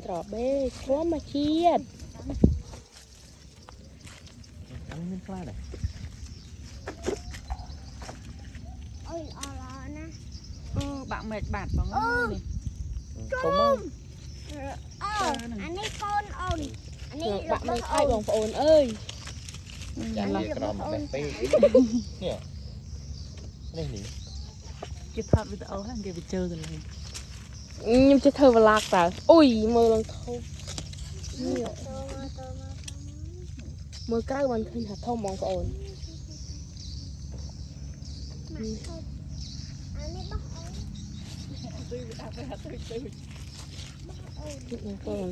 ត្របេព្រមមកជាតិអត់មានខ្លាដែរអើយអរណាបាក់មេឃបាត់បងនេះ ធំមក អានេះកូនអូនអានេះ បាក់មើលឲ្យបងប្អូនអើយ ចាស់នេះក្រំបែបពេកនេះនេះ គេថតវីដេអូហ្នឹងគេទៅជើកន្លែង ខ្ញុំจะធ្វើ vlog តើអុយមើលឡើងធំមើលក្រៅបានឃើញថាធំបងប្អូន អានេះបោះអូន បងប្អូន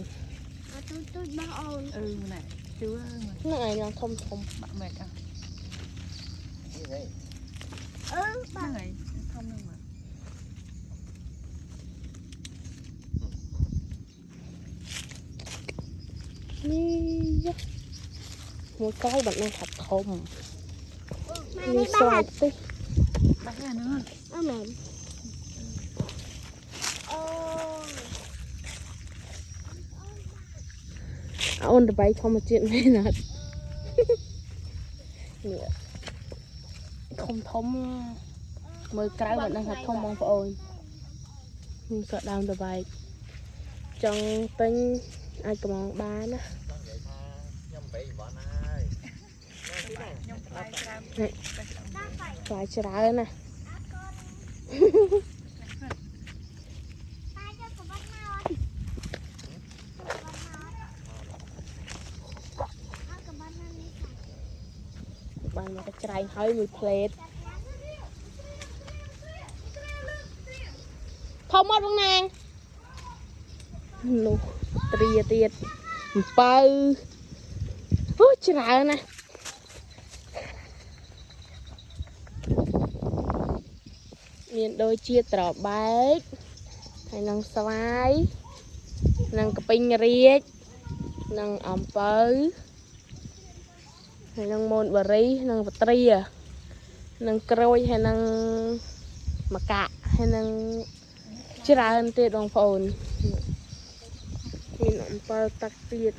អាទូចបោះអូន ណែជឿ ហ្នឹងឯងឡើងធំបាក់មេឃអ่ะ នេះហី ហ្នឹងហើយធំហ្នឹងមក នេះមួយក្រៅបាននឹងថាធំ ម៉ែ នេះ នេះ ស្ បោះ វាយតិច បាក់ហ្នឹង អឺមែនអូ អូនតបៃធម្មជាតិមែនអត់នេះធំមើលក្រៅបាននឹងថាធំបងប្អូនខ្ញុំក៏ដើមតបៃចង់ទិញអាចកំងបានណា ខ្ញុំបែកវ៉ាន់ហើយ ខ្ញុំខ្លាយច្រើន ខ្លាយច្រើនណា តាយកកបាត់មកអត់កបាត់មកនេះ បានមកច្រៃហើយមួយផ្លេតធំមកបងណាងនោះត្រាទៀតអំពៅអូច្រើនណាស់មានដូចជាត្របែកហើយនឹងស្វាយនឹងកពេញរាជនឹងអំពៅហើយនឹងមូនបារីនឹងបត្រានឹងក្រូចហើយនឹងមកកាក់ហើយនឹងច្រើនទៀតបងប្អូនមានអំពៅទឹកទៀត